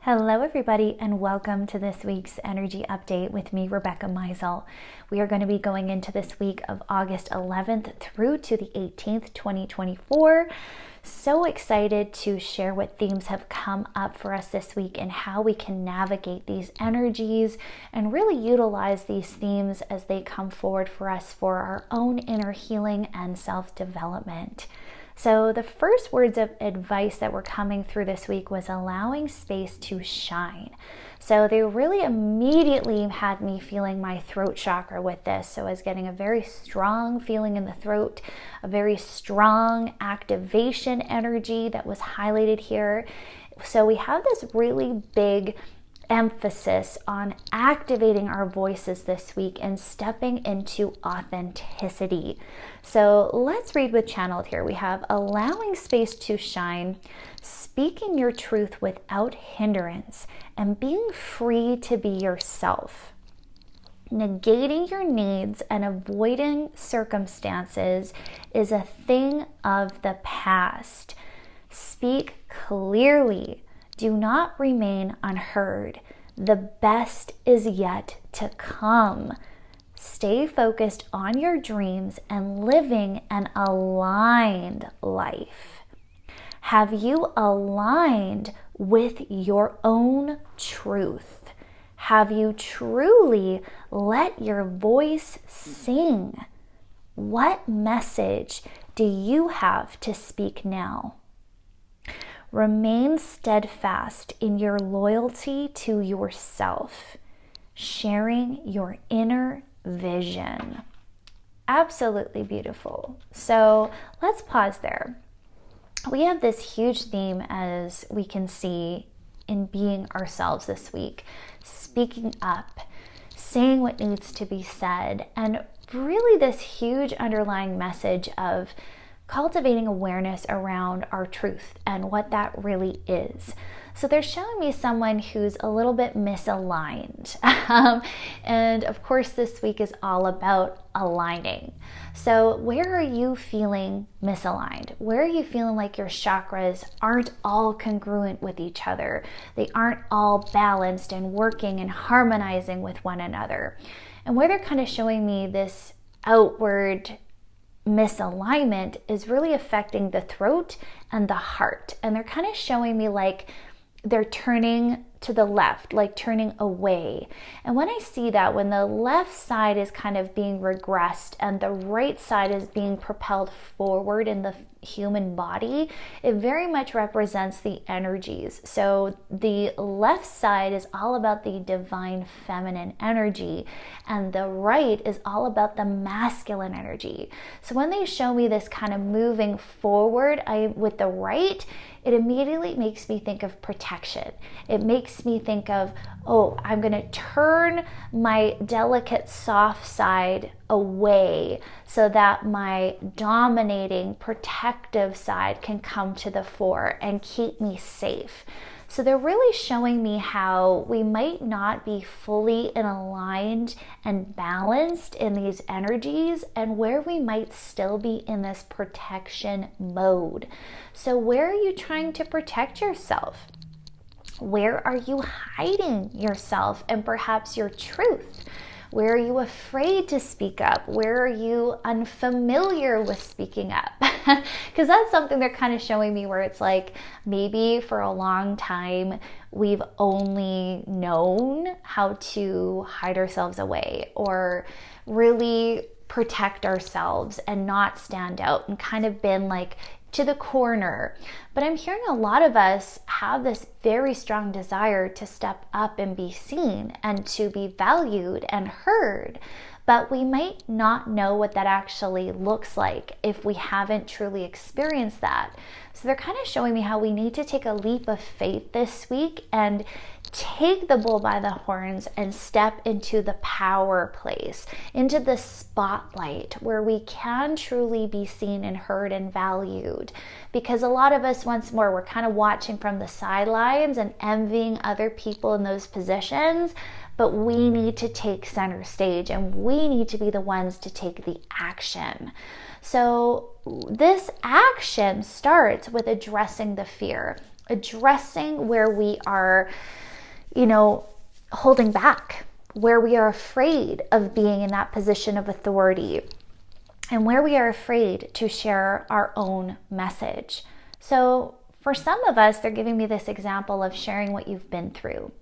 Hello everybody, and welcome to this week's energy update with me, Rebecca.meisl. We are going to be going into this week of August 11th through to the 18th, 2024. So excited to share what themes have come up for us this week and how we can navigate these energies and really utilize these themes as they come forward for us for our own inner healing and self-development. So the first words of advice that were coming through this week was allowing space to shine. So they really immediately had me feeling my throat chakra with this. So I was getting a very strong feeling in the throat, a very strong activation energy that was highlighted here. So we have this really big emphasis on activating our voices this week and stepping into authenticity. So let's read with channeled here. We have allowing space to shine, speaking your truth without hindrance, and being free to be yourself. Negating your needs and avoiding circumstances is a thing of the past. Speak clearly. Do not remain unheard. The best is yet to come. Stay focused on your dreams and living an aligned life. Have you aligned with your own truth? Have you truly let your voice sing? What message do you have to speak now? Remain steadfast in your loyalty to yourself, sharing your inner vision. Absolutely beautiful. So let's pause there. We have this huge theme, as we can see, in being ourselves this week, speaking up, saying what needs to be said, and really this huge underlying message of cultivating awareness around our truth and what that really is. So they're showing me someone who's a little bit misaligned. And of course, this week is all about aligning. So where are you feeling misaligned? Where are you feeling like your chakras aren't all congruent with each other? They aren't all balanced and working and harmonizing with one another. And where they're kind of showing me this outward misalignment is really affecting the throat and the heart. And they're kind of showing me like they're turning to the left, like turning away. And when I see that, when the left side is kind of being regressed and the right side is being propelled forward in the human body, it very much represents the energies. So the left side is all about the divine feminine energy, and the right is all about the masculine energy. So when they show me this kind of moving forward with the right, it immediately makes me think of protection. It makes me think of, oh, I'm going to turn my delicate soft side away so that my dominating protective side can come to the fore and keep me safe. So they're really showing me how we might not be fully aligned and balanced in these energies, and where we might still be in this protection mode. So where are you trying to protect yourself? Where are you hiding yourself and perhaps your truth? Where are you afraid to speak up? Where are you unfamiliar with speaking up? Because that's something they're kind of showing me, where it's like maybe for a long time we've only known how to hide ourselves away or really protect ourselves and not stand out, and kind of been like to the corner. But I'm hearing a lot of us have this very strong desire to step up and be seen and to be valued and heard. But we might not know what that actually looks like if we haven't truly experienced that. So they're kind of showing me how we need to take a leap of faith this week and take the bull by the horns and step into the power place, into the spotlight where we can truly be seen and heard and valued. Because a lot of us, once more, we're kind of watching from the sidelines and envying other people in those positions. But we need to take center stage, and we need to be the ones to take the action. So this action starts with addressing the fear. addressing where we are, holding back, where we are afraid of being in that position of authority, and where we are afraid to share our own message. So for some of us, they're giving me this example of sharing what you've been through.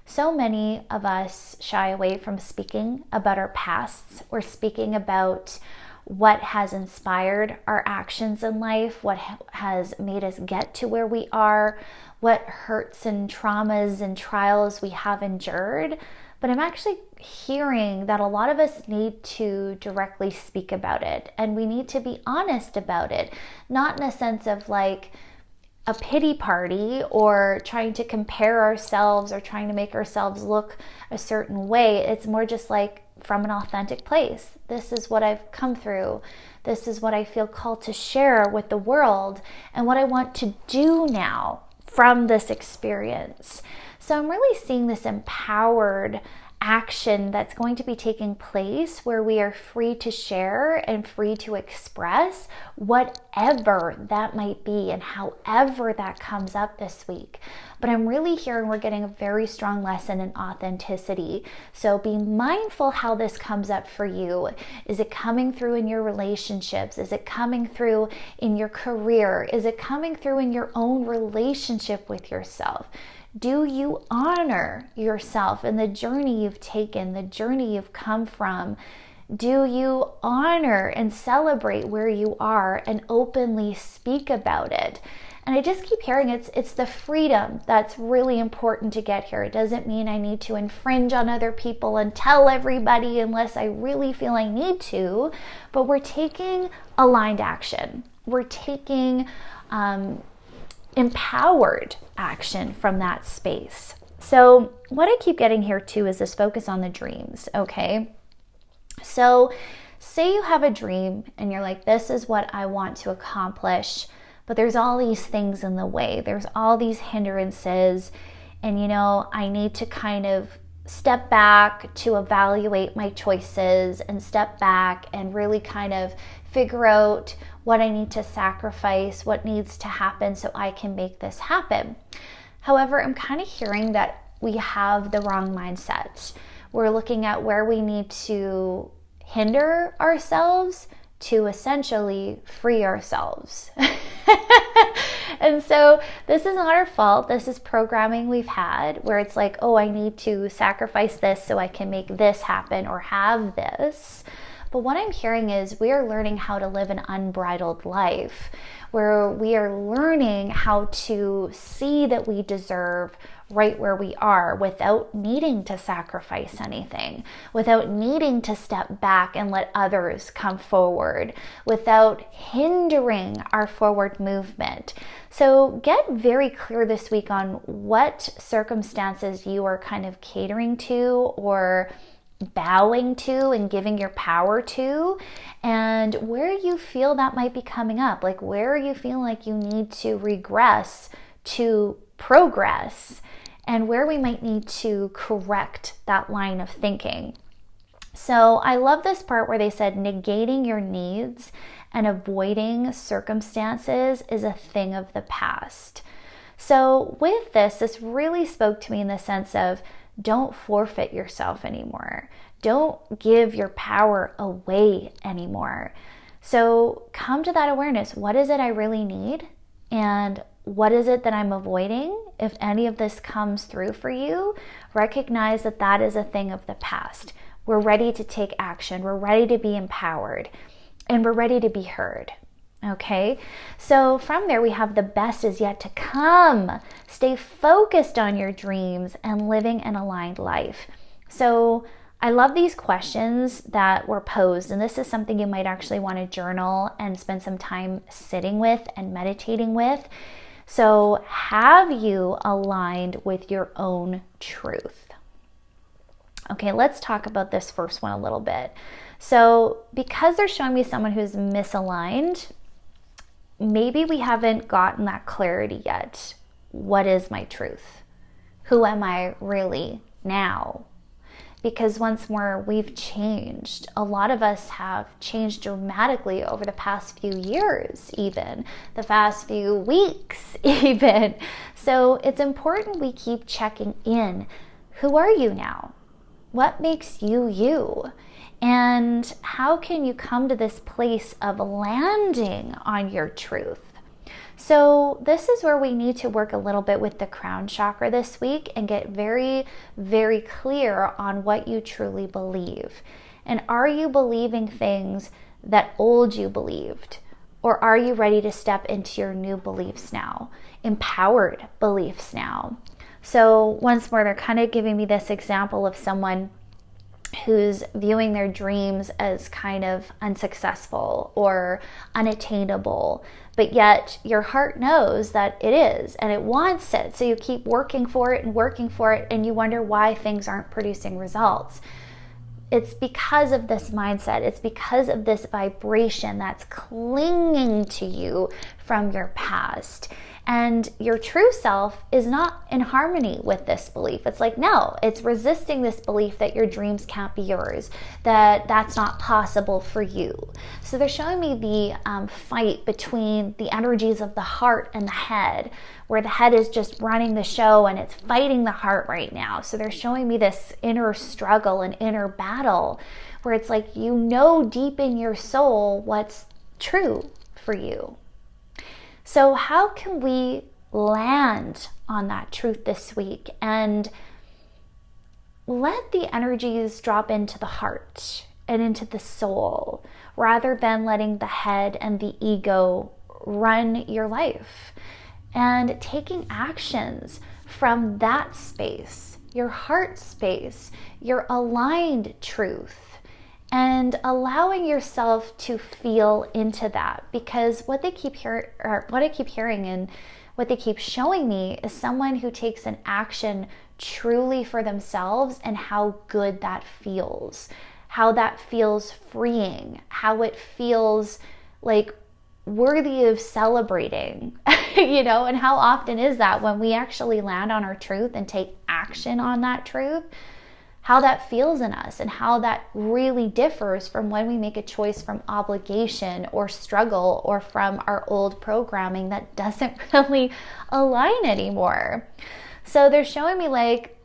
So many of us shy away from speaking about our pasts or speaking about what has inspired our actions in life, what has made us get to where we are, what hurts and traumas and trials we have endured. But I'm actually hearing that a lot of us need to directly speak about it, and we need to be honest about it, not in a sense of like a pity party or trying to compare ourselves or trying to make ourselves look a certain way. It's more just like from an authentic place. This is what I've come through. This is what I feel called to share with the world and what I want to do now from this experience. So I'm really seeing this empowered action that's going to be taking place where we are free to share and free to express whatever that might be and however that comes up this week. But I'm really hearing we're getting a very strong lesson in authenticity. So be mindful how this comes up for you. Is it coming through in your relationships? Is it coming through in your career? Is it coming through in your own relationship with yourself? Do you honor yourself and the journey you've taken, the journey you've come from? Do you honor and celebrate where you are and openly speak about it? And I just keep hearing it's the freedom that's really important to get here. It doesn't mean I need to infringe on other people and tell everybody unless I really feel I need to, but we're taking aligned action. We're taking empowered action from that space. So what I keep getting here too is this focus on the dreams, okay? So say you have a dream and you're like, this is what I want to accomplish, but there's all these things in the way. There's all these hindrances, and I need to kind of step back to evaluate my choices and step back and really kind of figure out what I need to sacrifice, what needs to happen so I can make this happen. However, I'm kind of hearing that we have the wrong mindset. We're looking at where we need to hinder ourselves to essentially free ourselves. And so this is not our fault. This is programming we've had where it's like, oh, I need to sacrifice this so I can make this happen or have this. But what I'm hearing is we are learning how to live an unbridled life, where we are learning how to see that we deserve right where we are without needing to sacrifice anything, without needing to step back and let others come forward, without hindering our forward movement. So get very clear this week on what circumstances you are kind of catering to or bowing to and giving your power to, and where you feel that might be coming up, like where you feel like you need to regress to progress, and where we might need to correct that line of thinking. So I love this part where they said negating your needs and avoiding circumstances is a thing of the past. So with this really spoke to me in the sense of don't forfeit yourself anymore. Don't give your power away anymore. So come to that awareness. What is it I really need? And what is it that I'm avoiding? If any of this comes through for you, recognize that that is a thing of the past. We're ready to take action. We're ready to be empowered. And we're ready to be heard. Okay, so from there we have the best is yet to come. Stay focused on your dreams and living an aligned life. So I love these questions that were posed, and this is something you might actually want to journal and spend some time sitting with and meditating with. So have you aligned with your own truth? Okay, let's talk about this first one a little bit. So because they're showing me someone who's misaligned, maybe we haven't gotten that clarity yet. What is my truth? Who am I really now? because once more, we've changed. A lot of us have changed dramatically over the past few years, even the past few weeks, even. So it's important we keep checking in. Who are you now? What makes you you? And how can you come to this place of landing on your truth? So this is where we need to work a little bit with the crown chakra this week and get very, very clear on what you truly believe. And are you believing things that old you believed? Or are you ready to step into your new beliefs now? Empowered beliefs now. So once more, they're kind of giving me this example of someone who's viewing their dreams as kind of unsuccessful or unattainable, but yet your heart knows that it is and it wants it. So you keep working for it, and you wonder why things aren't producing results. It's because of this mindset. It's because of this vibration that's clinging to you from your past. And your true self is not in harmony with this belief. It's like, no, it's resisting this belief that your dreams can't be yours, that that's not possible for you. So they're showing me the fight between the energies of the heart and the head, where the head is just running the show and it's fighting the heart right now. So they're showing me this inner struggle and inner battle where it's like, you know, deep in your soul what's true for you. So how can we land on that truth this week and let the energies drop into the heart and into the soul, rather than letting the head and the ego run your life, and taking actions from that space, your heart space, your aligned truth, and allowing yourself to feel into that. Because what I keep hearing and what they keep showing me is someone who takes an action truly for themselves, and how good that feels, how that feels freeing, how it feels like worthy of celebrating, and how often is that when we actually land on our truth and take action on that truth, how that feels in us, and how that really differs from when we make a choice from obligation or struggle, or from our old programming that doesn't really align anymore. So they're showing me like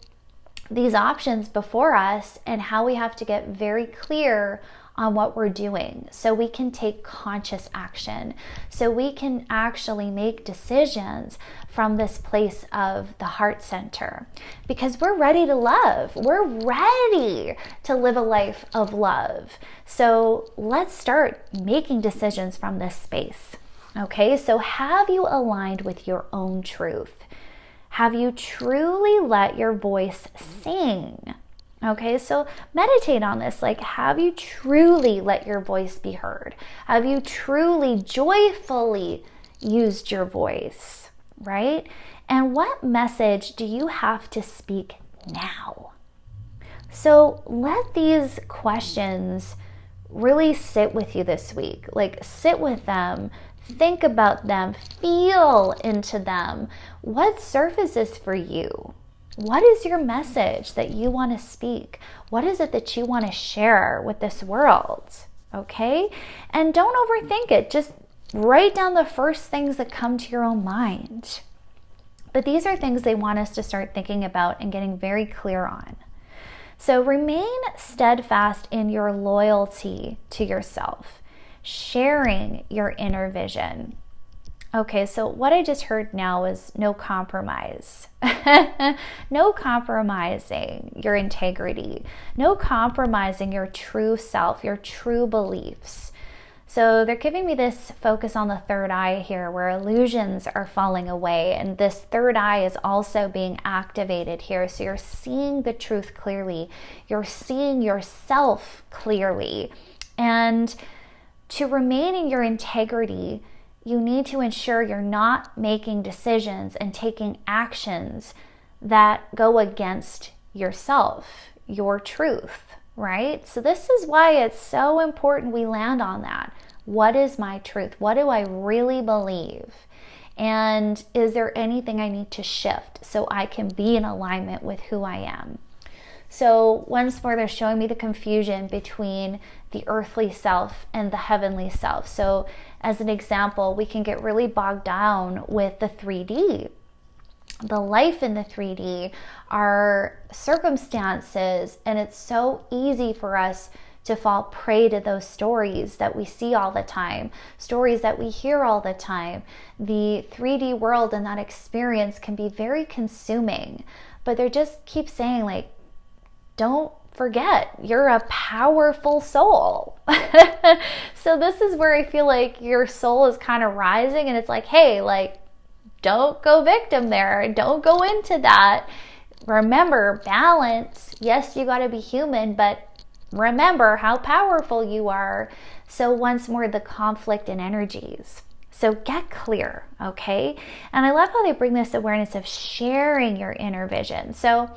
these options before us, and how we have to get very clear on what we're doing so we can take conscious action, so we can actually make decisions from this place of the heart center, because we're ready to love. We're ready to live a life of love. So let's start making decisions from this space. Okay, so have you aligned with your own truth? Have you truly let your voice sing? Okay, so meditate on this. Like, have you truly let your voice be heard? Have you truly, joyfully used your voice, right? And what message do you have to speak now? So let these questions really sit with you this week. Like, sit with them, think about them, feel into them. What surfaces for you? What is your message that you want to speak? What is it that you want to share with this world? Okay? And don't overthink it. Just write down the first things that come to your own mind. But these are things they want us to start thinking about and getting very clear on. So remain steadfast in your loyalty to yourself, sharing your inner vision. Okay, so what I just heard now is no compromise. No compromising your integrity. No compromising your true self, your true beliefs. So they're giving me this focus on the third eye here, where illusions are falling away. And this third eye is also being activated here. So you're seeing the truth clearly. You're seeing yourself clearly. And to remain in your integrity, you need to ensure you're not making decisions and taking actions that go against yourself, your truth, right? So this is why it's so important we land on that. What is my truth? What do I really believe? And is there anything I need to shift so I can be in alignment with who I am? So once more, they're showing me the confusion between the earthly self and the heavenly self. So as an example, we can get really bogged down with the 3D. The life in the 3D, our circumstances, and it's so easy for us to fall prey to those stories that we see all the time, stories that we hear all the time. The 3D world and that experience can be very consuming, but they just keep saying, like, don't forget, you're a powerful soul. So this is where I feel like your soul is kind of rising, and it's like, hey, like, don't go victim there. Don't go into that. Remember, balance. Yes, you got to be human, but remember how powerful you are. So once more, the conflict in energies. So get clear, okay? And I love how they bring this awareness of sharing your inner vision. So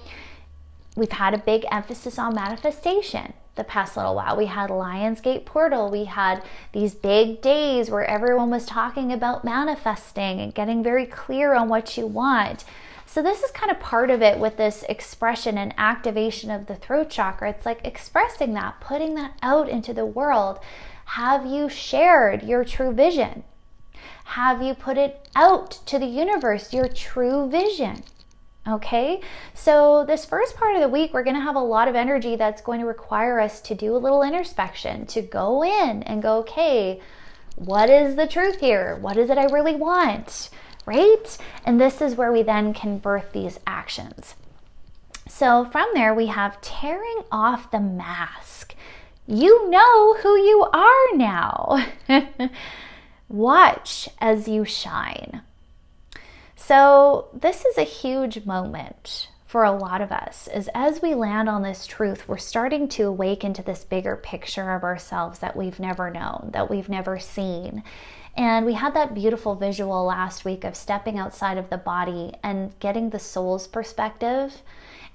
we've had a big emphasis on manifestation the past little while. We had Lionsgate Portal. We had these big days where everyone was talking about manifesting and getting very clear on what you want. So this is kind of part of it with this expression and activation of the throat chakra. It's like expressing that, putting that out into the world. Have you shared your true vision? Have you put it out to the universe, your true vision? Okay, so this first part of the week, we're going to have a lot of energy that's going to require us to do a little introspection, to go in and go, okay, what is the truth here? What is it I really want? Right? And this is where we then can birth these actions. So from there, we have tearing off the mask. You know who you are now. Watch as you shine. So this is a huge moment for a lot of us, is as we land on this truth, we're starting to awaken to this bigger picture of ourselves that we've never known, that we've never seen. And we had that beautiful visual last week of stepping outside of the body and getting the soul's perspective.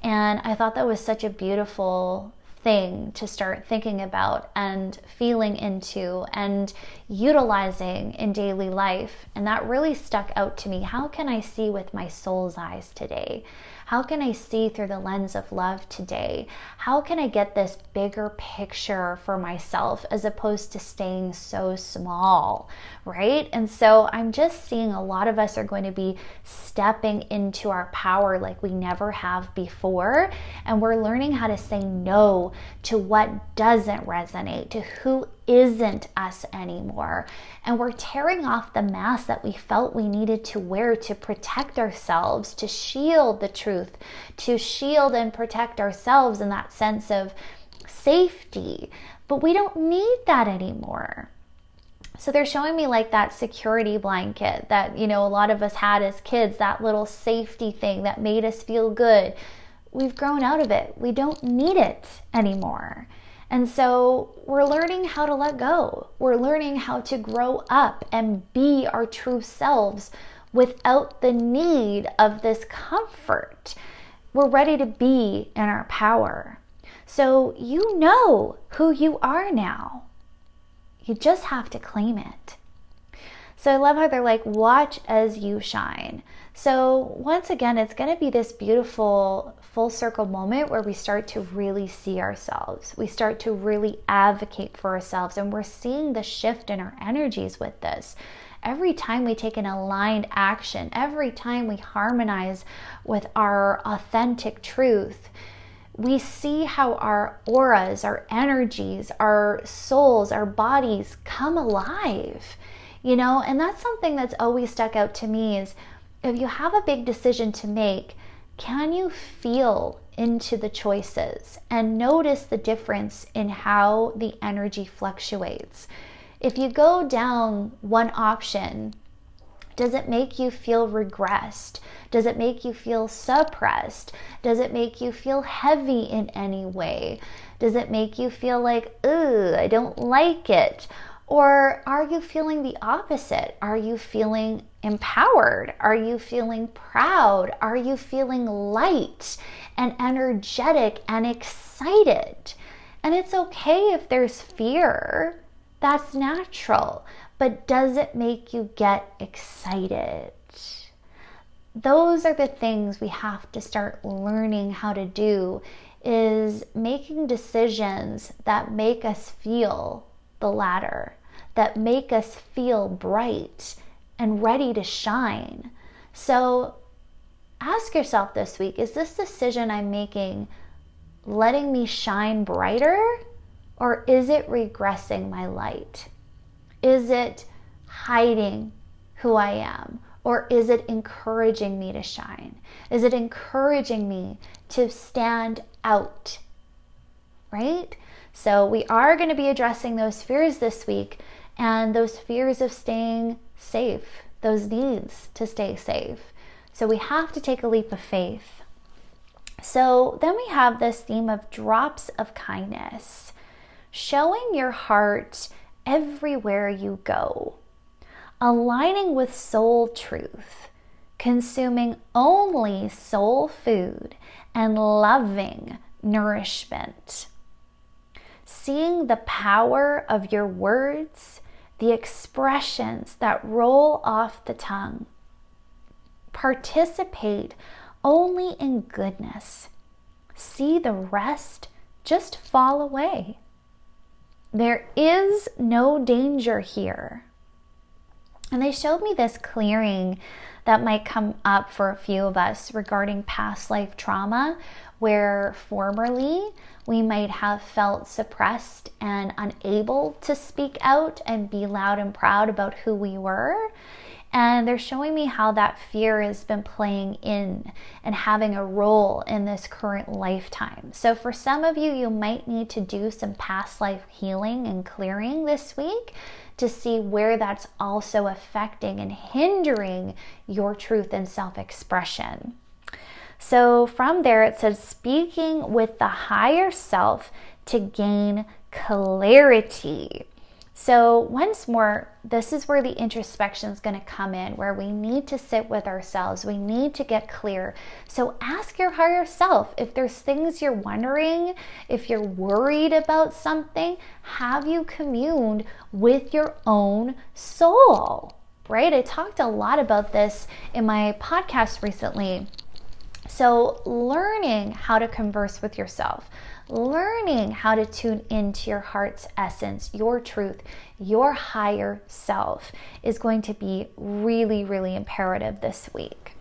And I thought that was such a beautiful thing to start thinking about and feeling into and utilizing in daily life. And that really stuck out to me. How can I see with my soul's eyes today? How can I see through the lens of love today? How can I get this bigger picture for myself as opposed to staying so small, right? And so I'm just seeing a lot of us are going to be stepping into our power like we never have before. And we're learning how to say no to what doesn't resonate, to who isn't us anymore. And we're tearing off the mask that we felt we needed to wear to protect ourselves, to shield the truth, to shield and protect ourselves in that sense of safety. But we don't need that anymore. So they're showing me like that security blanket that, you know, a lot of us had as kids, that little safety thing that made us feel good. We've grown out of it. We don't need it anymore. And so we're learning how to let go. We're learning how to grow up and be our true selves without the need of this comfort. We're ready to be in our power. So you know who you are now. You just have to claim it. So I love how they're like, watch as you shine. So once again, it's going to be this beautiful full circle moment where we start to really see ourselves. We start to really advocate for ourselves, and we're seeing the shift in our energies with this. Every time we take an aligned action, every time we harmonize with our authentic truth, we see how our auras, our energies, our souls, our bodies come alive, you know. And that's something that's always stuck out to me is, if you have a big decision to make, can you feel into the choices and notice the difference in how the energy fluctuates? If you go down one option, does it make you feel regressed? Does it make you feel suppressed? Does it make you feel heavy in any way? Does it make you feel like, ugh, I don't like it? Or are you feeling the opposite? Are you feeling empowered? Are you feeling proud? Are you feeling light and energetic and excited? And it's okay if there's fear. That's natural. But does it make you get excited? Those are the things we have to start learning how to do, is making decisions that make us feel the latter, that make us feel bright and ready to shine. So ask yourself this week, is this decision I'm making letting me shine brighter, or is it regressing my light? Is it hiding who I am, or is it encouraging me to shine? Is it encouraging me to stand out, right? So we are going to be addressing those fears this week, and those fears of staying safe, those needs to stay safe. So we have to take a leap of faith. So then we have this theme of drops of kindness, showing your heart everywhere you go, aligning with soul truth, consuming only soul food and loving nourishment, seeing the power of your words, the expressions that roll off the tongue. Participate only in goodness. See the rest just fall away. There is no danger here. And they showed me this clearing that might come up for a few of us regarding past life trauma, where formerly we might have felt suppressed and unable to speak out and be loud and proud about who we were. And they're showing me how that fear has been playing in and having a role in this current lifetime. So for some of you, you might need to do some past life healing and clearing this week to see where that's also affecting and hindering your truth and self-expression. So from there, it says, speaking with the higher self to gain clarity. So once more, this is where the introspection is going to come in, where we need to sit with ourselves. We need to get clear. So ask your higher self if there's things you're wondering, if you're worried about something, have you communed with your own soul, right? I talked a lot about this in my podcast recently. So learning how to converse with yourself, learning how to tune into your heart's essence, your truth, your higher self is going to be really, really imperative this week.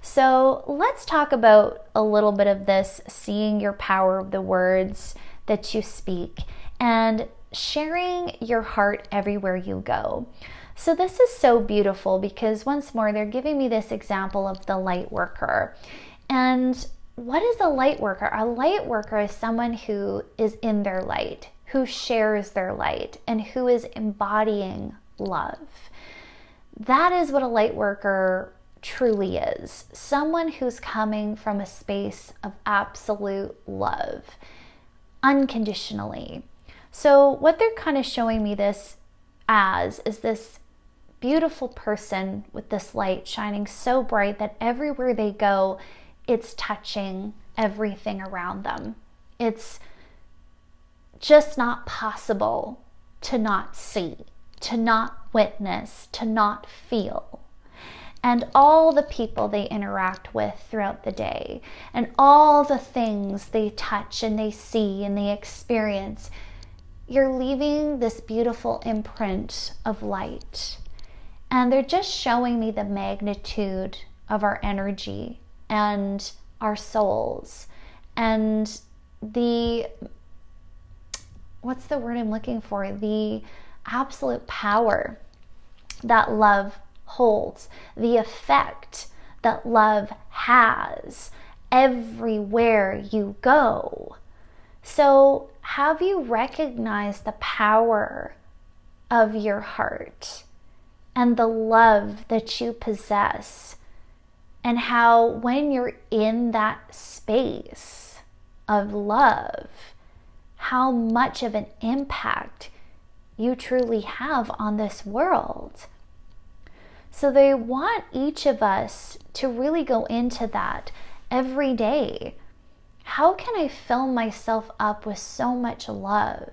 So let's talk about a little bit of this, seeing your power of the words that you speak and sharing your heart everywhere you go. So this is so beautiful because once more, they're giving me this example of the light worker. And what is a light worker? A light worker is someone who is in their light, who shares their light, and who is embodying love. That is what a light worker truly is. Someone who's coming from a space of absolute love, unconditionally. So what they're kind of showing me this as is this beautiful person with this light shining so bright that everywhere they go, it's touching everything around them. It's just not possible to not see, to not witness, to not feel. And all the people they interact with throughout the day, and all the things they touch and they see and they experience, you're leaving this beautiful imprint of light. And they're just showing me the magnitude of our energy and our souls and the, what's the word I'm looking for? The absolute power that love holds, the effect that love has everywhere you go. So have you recognized the power of your heart and the love that you possess? And how when you're in that space of love, how much of an impact you truly have on this world. So they want each of us to really go into that every day. How can I fill myself up with so much love?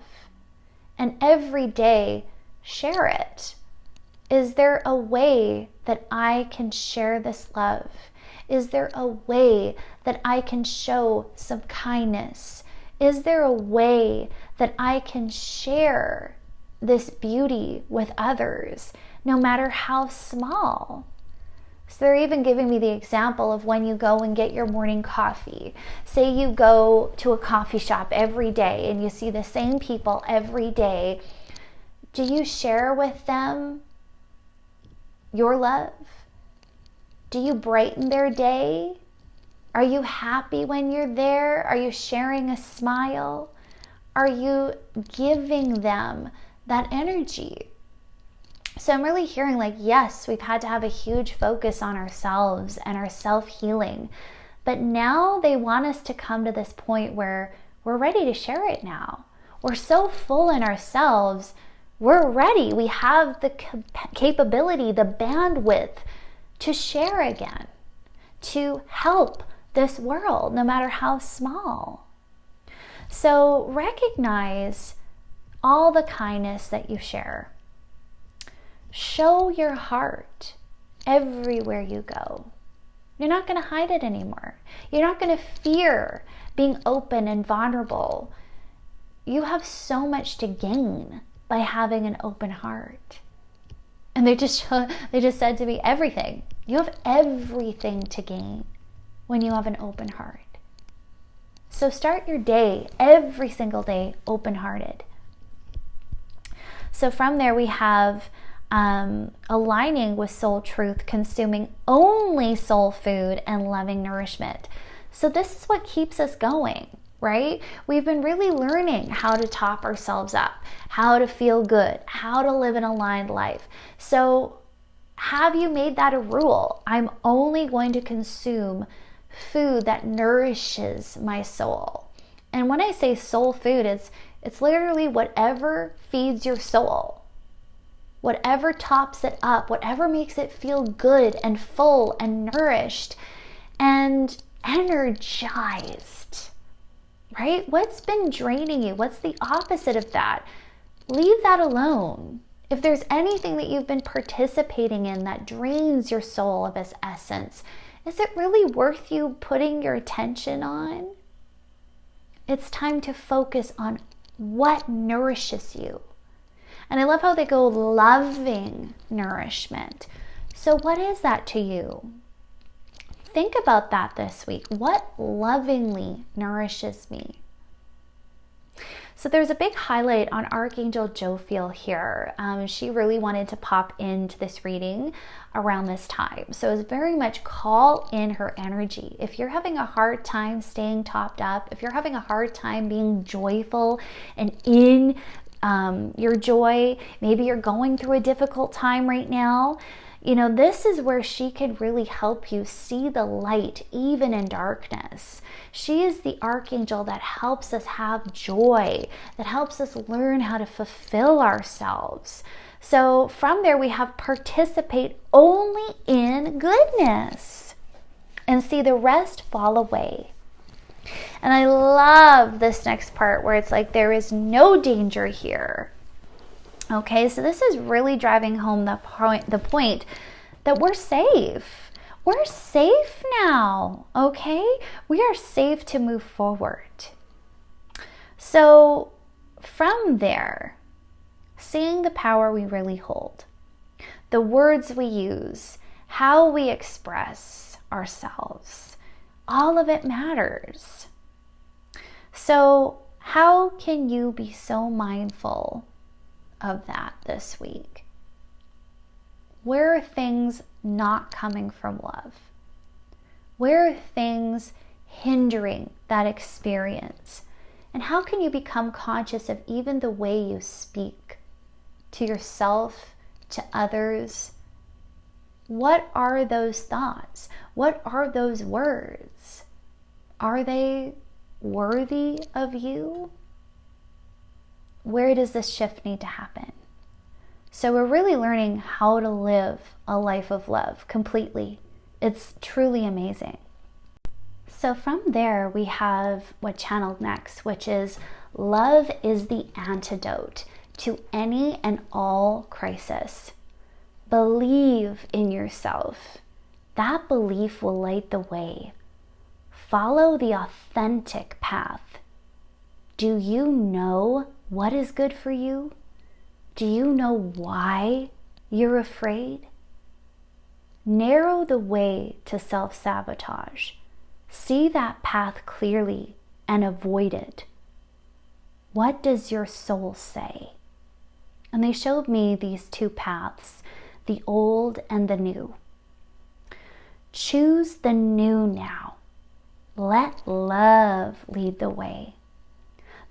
And every day, share it. Is there a way that I can share this love? Is there a way that I can show some kindness? Is there a way that I can share this beauty with others, no matter how small? So they're even giving me the example of when you go and get your morning coffee. Say you go to a coffee shop every day and you see the same people every day. Do you share with them your love? Do you brighten their day? Are you happy when you're there? Are you sharing a smile? Are you giving them that energy? So I'm really hearing like, yes, we've had to have a huge focus on ourselves and our self-healing. But now they want us to come to this point where we're ready to share it now. We're so full in ourselves. We're ready. We have the capability, the bandwidth to share again, to help this world, no matter how small. So recognize all the kindness that you share. Show your heart everywhere you go. You're not going to hide it anymore. You're not going to fear being open and vulnerable. You have so much to gain by having an open heart. And they just said to me, everything. You have everything to gain when you have an open heart. So start your day, every single day, open-hearted. So from there we have aligning with soul truth, consuming only soul food, and loving nourishment. So this is what keeps us going, right? We've been really learning how to top ourselves up, how to feel good, how to live an aligned life. So have you made that a rule? I'm only going to consume food that nourishes my soul. And when I say soul food, it's literally whatever feeds your soul. Whatever tops it up, whatever makes it feel good and full and nourished and energized, right? What's been draining you? What's the opposite of that? Leave that alone. If there's anything that you've been participating in that drains your soul of its essence, is it really worth you putting your attention on? It's time to focus on what nourishes you. And I love how they go loving nourishment. So what is that to you? Think about that this week. What lovingly nourishes me? So there's a big highlight on Archangel Jophiel here. She really wanted to pop into this reading around this time. So it's very much call in her energy. If you're having a hard time staying topped up, if you're having a hard time being joyful and in your joy, maybe you're going through a difficult time right now, this is where she can really help you see the light even in darkness. She is the archangel that helps us have joy, that helps us learn how to fulfill ourselves. So from there we have participate only in goodness and see the rest fall away. And I love this next part where it's like there is no danger here. Okay, so this is really driving home the point that we're safe. We're safe now, okay? We are safe to move forward. So from there, seeing the power we really hold, the words we use, how we express ourselves, all of it matters. So how can you be so mindful of that this week? Where are things not coming from love? Where are things hindering that experience? And how can you become conscious of even the way you speak to yourself, to others? What are those thoughts? What are those words? Are they worthy of you? Where does this shift need to happen? So we're really learning how to live a life of love completely. It's truly amazing. So from there, we have what channeled next, which is love is the antidote to any and all crisis. Believe in yourself. that belief will light the way. Follow the authentic path. Do you know what is good for you? Do you know why you're afraid? Narrow the way to self-sabotage. See that path clearly and avoid it. What does your soul say? And they showed me these two paths, the old and the new. Choose the new now. Let love lead the way.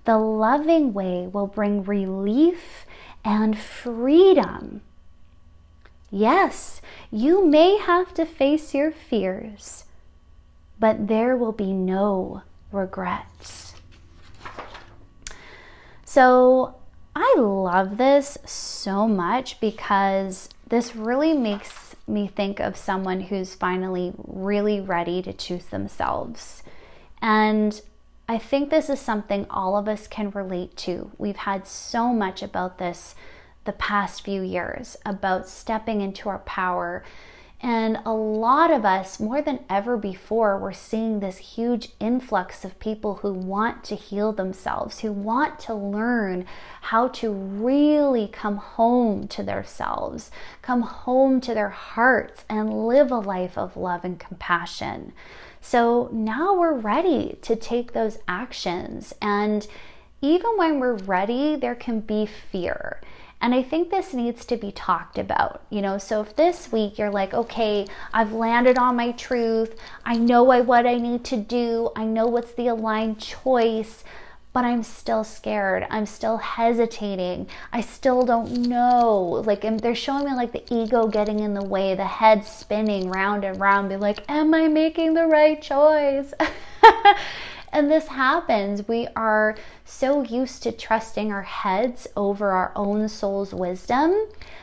The loving way will bring relief and freedom. Yes, you may have to face your fears, but there will be no regrets. So I love this so much because this really makes me think of someone who's finally really ready to choose themselves. And I think this is something all of us can relate to. We've had so much about this the past few years, about stepping into our power. And a lot of us, more than ever before, we're seeing this huge influx of people who want to heal themselves, who want to learn how to really come home to themselves, come home to their hearts, and live a life of love and compassion. So now we're ready to take those actions. And even when we're ready, there can be fear. And I think this needs to be talked about, so if this week you're like, okay, I've landed on my truth, I know what I need to do, I know what's the aligned choice, but I'm still scared, I'm still hesitating, I still don't know, and they're showing me the ego getting in the way, the head spinning round and round, be like, am I making the right choice? And this happens. We are so used to trusting our heads over our own soul's wisdom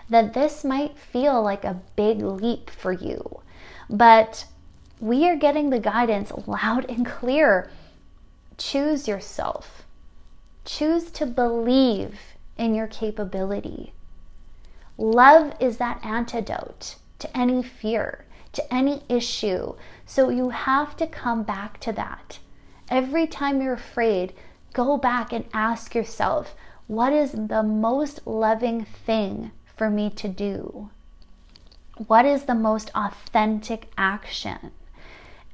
that this might feel like a big leap for you. But we are getting the guidance loud and clear. Choose yourself. Choose to believe in your capability. Love is that antidote to any fear, to any issue. So you have to come back to that. Every time you're afraid, go back and ask yourself, what is the most loving thing for me to do? What is the most authentic action?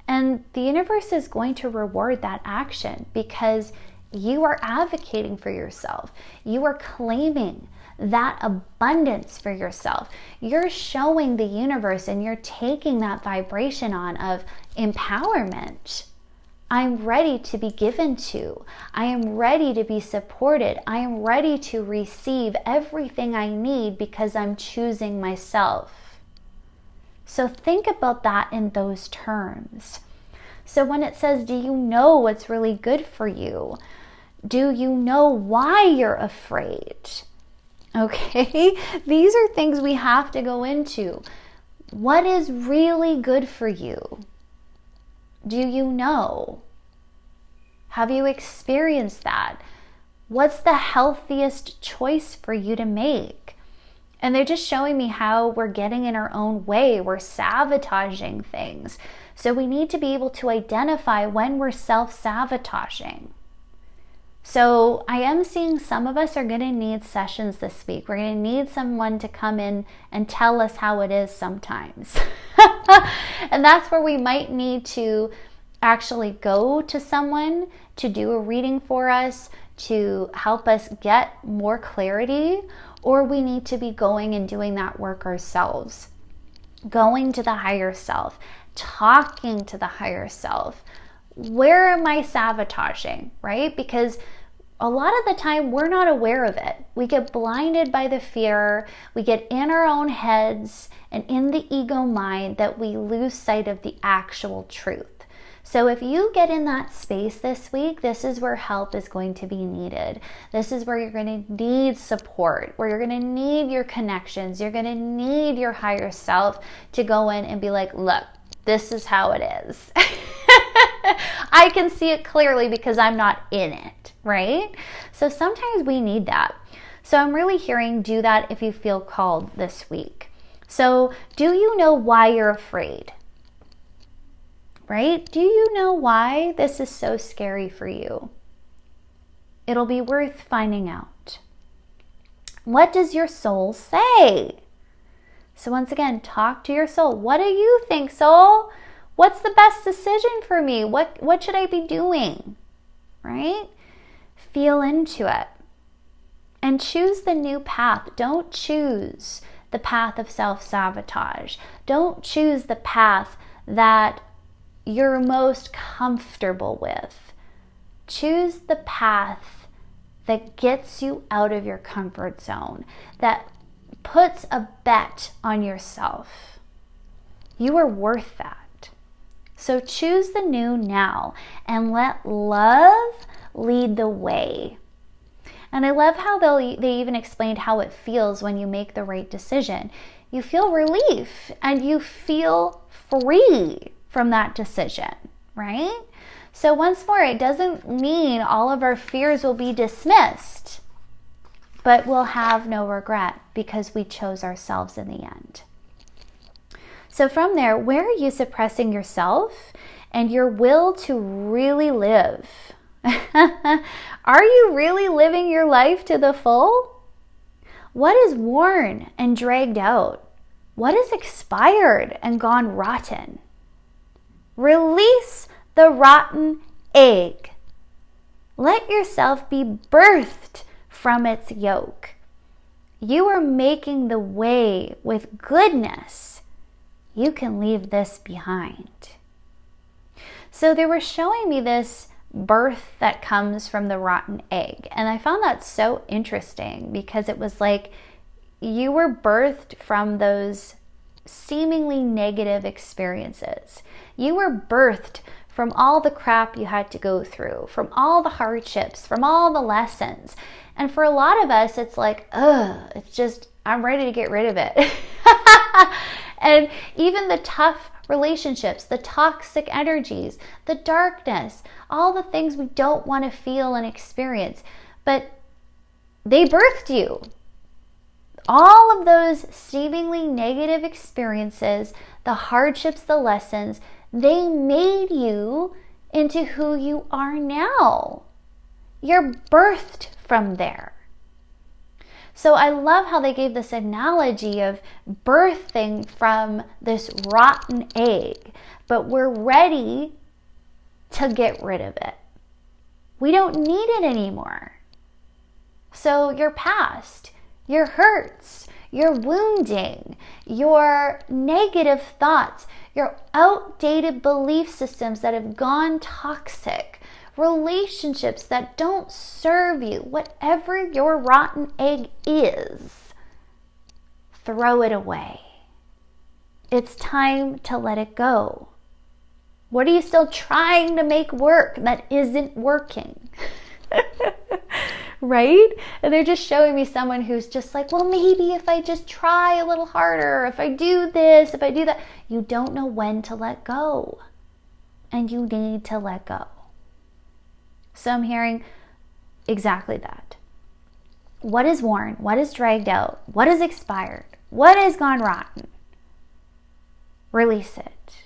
And the universe is going to reward that action because you are advocating for yourself. You are claiming that abundance for yourself. You're showing the universe and you're taking that vibration on of empowerment. I'm ready to be given to. I am ready to be supported. I am ready to receive everything I need because I'm choosing myself. So think about that in those terms. So when it says, do you know what's really good for you? Do you know why you're afraid? Okay, these are things we have to go into. What is really good for you? Do you know? Have you experienced that? What's the healthiest choice for you to make? And they're just showing me how we're getting in our own way. We're sabotaging things. So we need to be able to identify when we're self-sabotaging. So I am seeing some of us are going to need sessions this week. We're going to need someone to come in and tell us how it is sometimes. And that's where we might need to actually go to someone to do a reading for us, to help us get more clarity, or we need to be going and doing that work ourselves. Going to the higher self, talking to the higher self. Where am I sabotaging, right? Because a lot of the time we're not aware of it. We get blinded by the fear. We get in our own heads and in the ego mind that we lose sight of the actual truth. So if you get in that space this week, this is where help is going to be needed. This is where you're going to need support, where you're going to need your connections. You're going to need your higher self to go in and be like, look, this is how it is. I can see it clearly because I'm not in it, right? So sometimes we need that. So I'm really hearing do that if you feel called this week. So do you know why you're afraid? right? Do you know why this is so scary for you? It'll be worth finding out. What does your soul say? So once again, talk to your soul. What do you think, soul? What's the best decision for me? What should I be doing? Right? Feel into it. And choose the new path. Don't choose the path of self-sabotage. Don't choose the path that you're most comfortable with. Choose the path that gets you out of your comfort zone, that puts a bet on yourself. You are worth that. So choose the new now and let love lead the way. And I love how they even explained how it feels when you make the right decision. You feel relief and you feel free from that decision, right? So once more, it doesn't mean all of our fears will be dismissed, but we'll have no regret because we chose ourselves in the end. So from there, where are you suppressing yourself and your will to really live? Are you really living your life to the full? What is worn and dragged out? What is expired and gone rotten? Release the rotten egg. Let yourself be birthed from its yolk. You are making the way with goodness. You can leave this behind. So they were showing me this birth that comes from the rotten egg. And I found that so interesting because it was like you were birthed from those seemingly negative experiences. You were birthed from all the crap you had to go through, from all the hardships, from all the lessons. And for a lot of us, it's like, it's just, I'm ready to get rid of it. And even the tough relationships, the toxic energies, the darkness, all the things we don't want to feel and experience, but they birthed you. All of those seemingly negative experiences, the hardships, the lessons, they made you into who you are now. You're birthed from there. So I love how they gave this analogy of birthing from this rotten egg, but we're ready to get rid of it. We don't need it anymore. So your past, your hurts, your wounding, your negative thoughts, your outdated belief systems that have gone toxic, relationships that don't serve you, whatever your rotten egg is, throw it away. It's time to let it go. What are you still trying to make work that isn't working? Right? And they're just showing me someone who's just like, well, maybe if I just try a little harder, if I do this, if I do that. You don't know when to let go. And you need to let go. So I'm hearing exactly that. What is worn? What is dragged out? What is expired? What has gone rotten? Release it.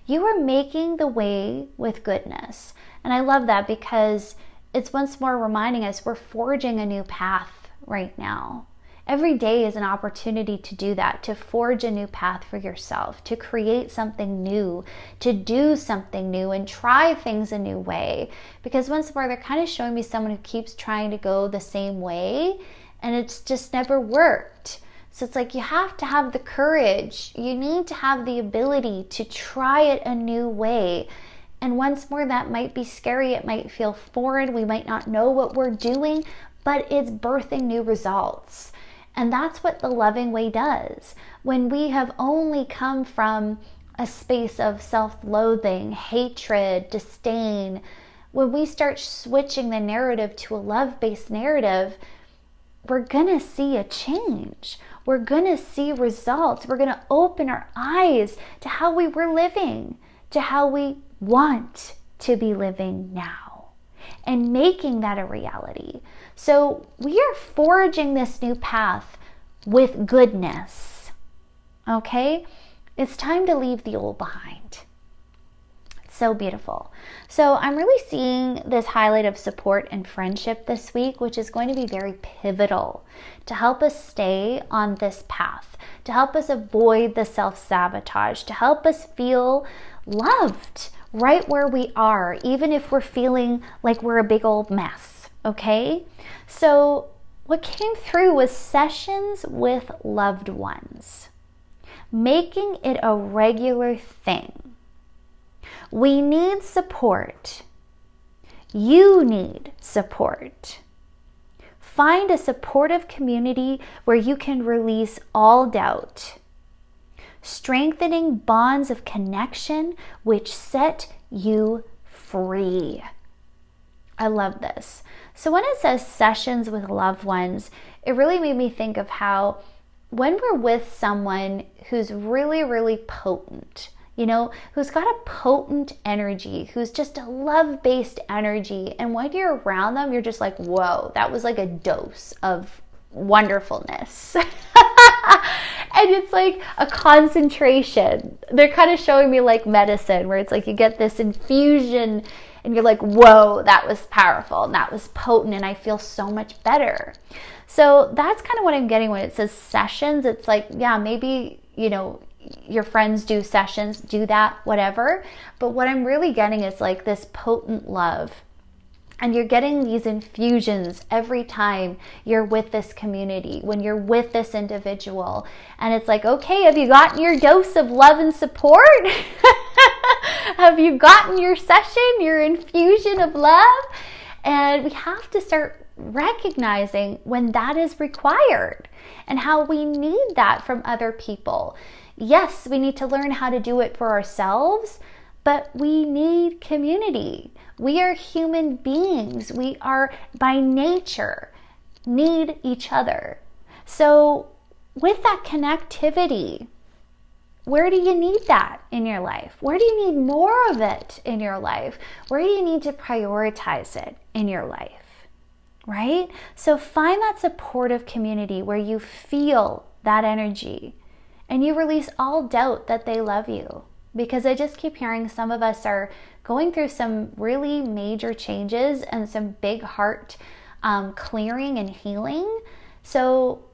You are making the way with goodness. And I love that because it's once more reminding us we're forging a new path right now. Every day is an opportunity to do that, to forge a new path for yourself, to create something new, to do something new and try things a new way. Because once more, they're kind of showing me someone who keeps trying to go the same way and it's just never worked. So it's like you have to have the courage. You need to have the ability to try it a new way. And once more, that might be scary. It might feel foreign. We might not know what we're doing, but it's birthing new results. And that's what the loving way does. When we have only come from a space of self-loathing, hatred, disdain, when we start switching the narrative to a love-based narrative, we're going to see a change. We're going to see results. We're going to open our eyes to how we were living, to how we want to be living now, and making that a reality. So we are forging this new path with goodness, okay? It's time to leave the old behind. So beautiful. So I'm really seeing this highlight of support and friendship this week, which is going to be very pivotal to help us stay on this path, to help us avoid the self-sabotage, to help us feel loved right where we are, even if we're feeling like we're a big old mess, okay? So what came through was sessions with loved ones, making it a regular thing. We need support. You need support. Find a supportive community where you can release all doubt, strengthening bonds of connection which set you free. I love this. So when it says sessions with loved ones, it really made me think of how when we're with someone who's really, really potent, who's got a potent energy, who's just a love-based energy. And when you're around them, you're just like, whoa, that was like a dose of wonderfulness. And it's like a concentration. They're kind of showing me like medicine, where it's like you get this infusion and you're like, whoa, that was powerful and that was potent and I feel so much better. So that's kind of what I'm getting when it says sessions. It's like, yeah, maybe, your friends do sessions, do that, whatever. But what I'm really getting is like this potent love. And you're getting these infusions every time you're with this community, when you're with this individual. And it's like, okay, have you gotten your dose of love and support? Have you gotten your session, your infusion of love? And we have to start recognizing when that is required and how we need that from other people. Yes, we need to learn how to do it for ourselves, but we need community. We are human beings. We are by nature need each other. So with that connectivity, where do you need that in your life? Where do you need more of it in your life? Where do you need to prioritize it in your life? Right? So find that supportive community where you feel that energy and you release all doubt that they love you. Because I just keep hearing some of us are going through some really major changes and some big heart clearing and healing. So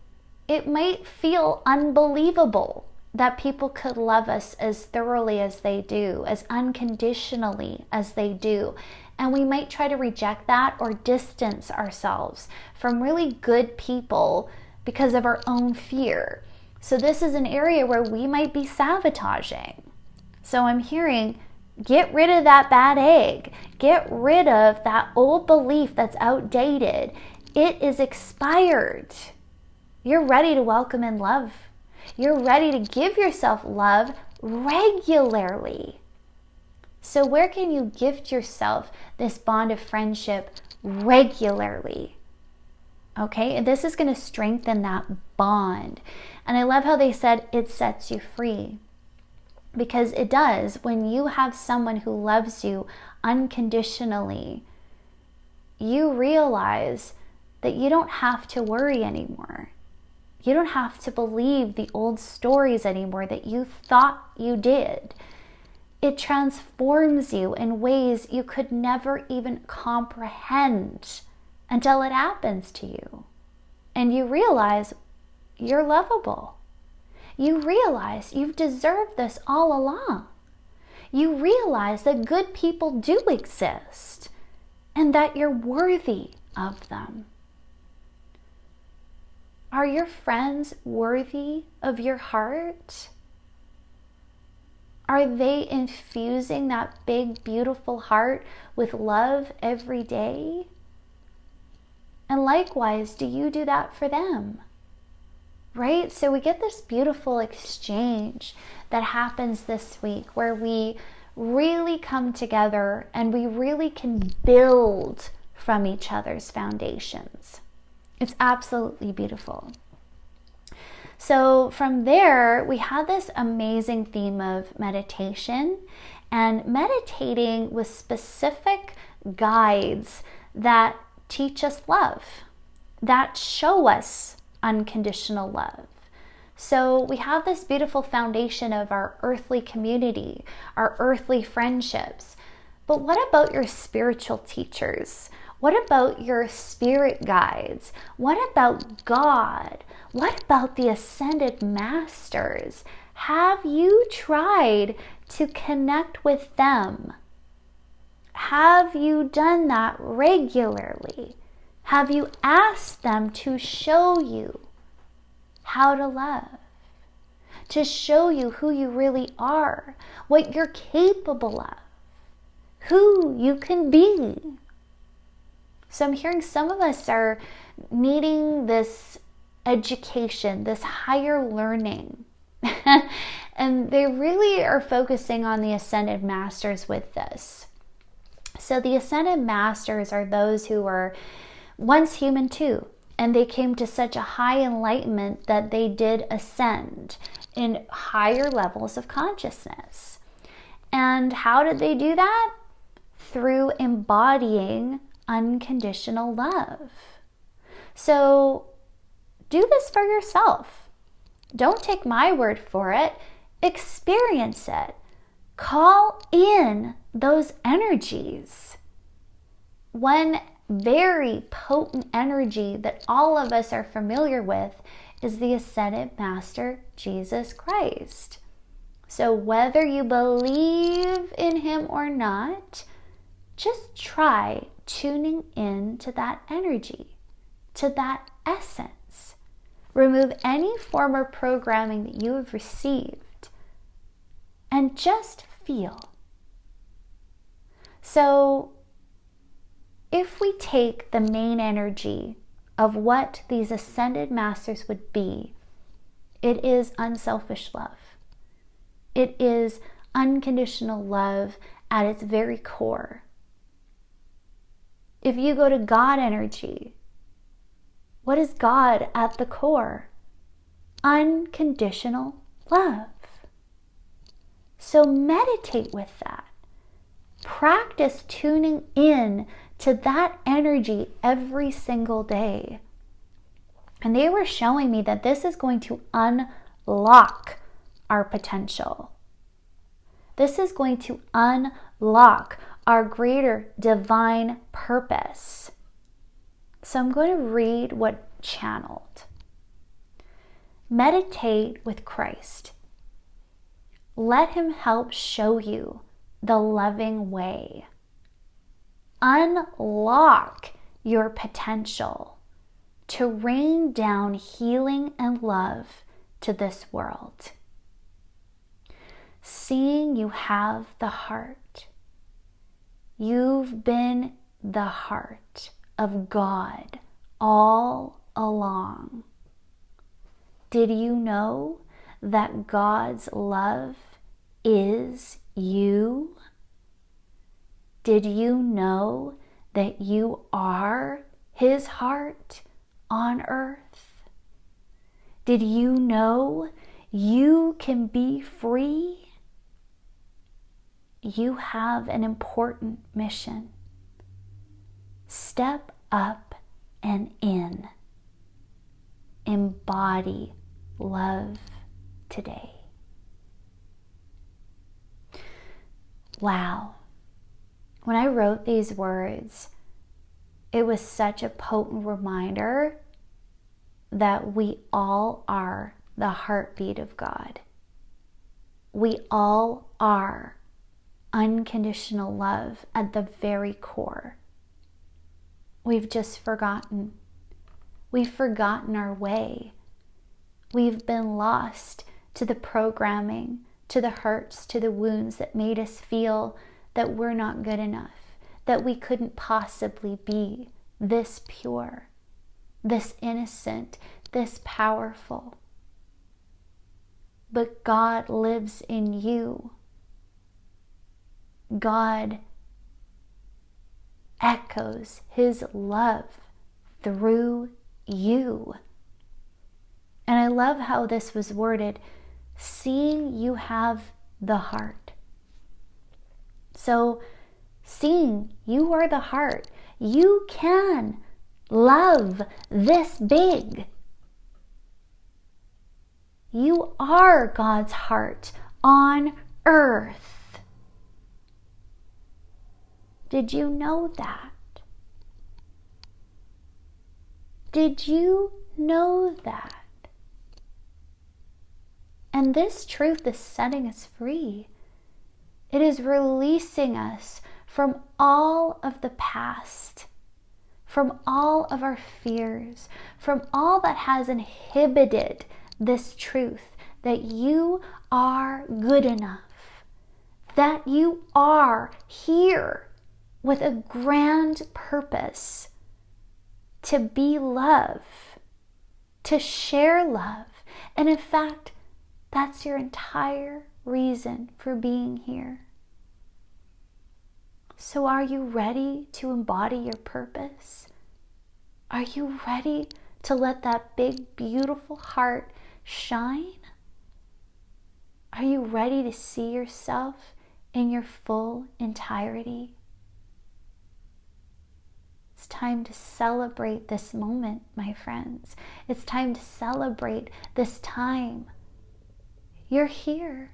it might feel unbelievable that people could love us as thoroughly as they do, as unconditionally as they do. And we might try to reject that or distance ourselves from really good people because of our own fear. So this is an area where we might be sabotaging. So I'm hearing, get rid of that bad egg. Get rid of that old belief that's outdated. It is expired. You're ready to welcome in love. You're ready to give yourself love regularly. So where can you gift yourself this bond of friendship regularly? Okay, and this is going to strengthen that bond. And I love how they said it sets you free. Because it does. When you have someone who loves you unconditionally, you realize that you don't have to worry anymore. You don't have to believe the old stories anymore that you thought you did. It transforms you in ways you could never even comprehend until it happens to you. And you realize you're lovable. You realize you've deserved this all along. You realize that good people do exist and that you're worthy of them. Are your friends worthy of your heart? Are they infusing that big, beautiful heart with love every day? And likewise, do you do that for them? Right? So we get this beautiful exchange that happens this week where we really come together and we really can build from each other's foundations. It's absolutely beautiful. So from there, we had this amazing theme of meditation and meditating with specific guides that teach us love, that show us unconditional love. So we have this beautiful foundation of our earthly community, our earthly friendships, But what about your spiritual teachers? What about your spirit guides? What about God? What about the ascended masters? Have you tried to connect with them? Have you done that regularly? Have you asked them to show you how to love? To show you who you really are, what you're capable of, who you can be. So I'm hearing some of us are needing this education, this higher learning. And they really are focusing on the ascended masters with this. So the ascended masters are those who were once human too, and they came to such a high enlightenment that they did ascend in higher levels of consciousness. And how did they do that? Through embodying unconditional love. So do this for yourself. Don't take my word for it. Experience it. Call in those energies. One very potent energy that all of us are familiar with is the ascended master, Jesus Christ. So whether you believe in him or not, just try tuning in to that energy, to that essence. Remove any former programming that you have received and just feel. So if we take the main energy of what these ascended masters would be, it is unselfish love. It is unconditional love at its very core. If you go to God energy, what is God at the core? Unconditional love. So meditate with that. Practice tuning in to that energy every single day. And they were showing me that this is going to unlock our potential. This is going to unlock our greater divine purpose. So I'm going to read what channeled. Meditate with Christ. Let him help show you the loving way. Unlock your potential to rain down healing and love to this world. Seeing you have the heart. You've been the heart of God all along. Did you know that God's love is you? Did you know that you are his heart on earth? Did you know you can be free? You have an important mission. Step up and in. Embody love today. Wow. When I wrote these words, it was such a potent reminder that we all are the heartbeat of God. We all are unconditional love at the very core. We've just forgotten. We've forgotten our way. We've been lost to the programming, to the hurts, to the wounds that made us feel that we're not good enough, that we couldn't possibly be this pure, this innocent, this powerful. But God lives in you. God echoes his love through you. And I love how this was worded, seeing you have the heart. So, seeing you are the heart, you can love this big. You are God's heart on earth. Did you know that? Did you know that? And this truth is setting us free. It is releasing us from all of the past, from all of our fears, from all that has inhibited this truth that you are good enough, that you are here with a grand purpose to be love, to share love. And in fact, that's your entire reason for being here. So are you ready to embody your purpose? Are you ready to let that big, beautiful heart shine? Are you ready to see yourself in your full entirety? It's time to celebrate this moment, my friends. It's time to celebrate this time. You're here.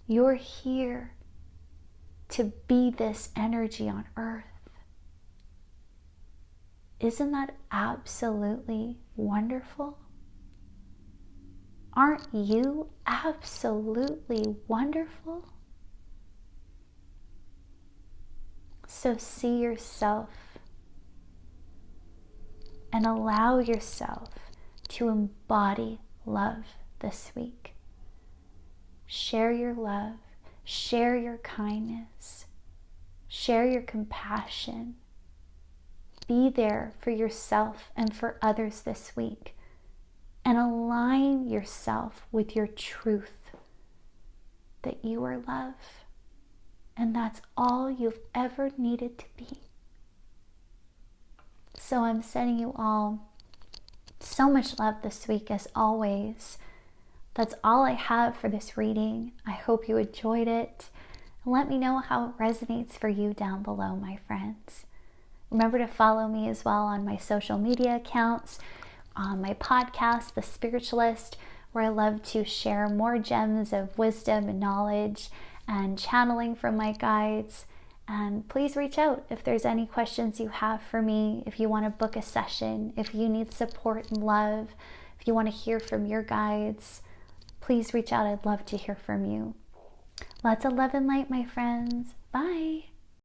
You're here to be this energy on earth. Isn't that absolutely wonderful? Aren't you absolutely wonderful? So see yourself and allow yourself to embody love this week. Share your love, share your kindness, share your compassion. Be there for yourself and for others this week, and align yourself with your truth that you are love. And that's all you've ever needed to be. So I'm sending you all so much love this week, as always. That's all I have for this reading. I hope you enjoyed it. Let me know how it resonates for you down below, my friends. Remember to follow me as well on my social media accounts, on my podcast, The Spiritualist, where I love to share more gems of wisdom and knowledge and channeling from my guides. And please reach out if there's any questions you have for me, if you want to book a session, if you need support and love, if you want to hear from your guides, please reach out. I'd love to hear from you. Lots of love and light, my friends. Bye.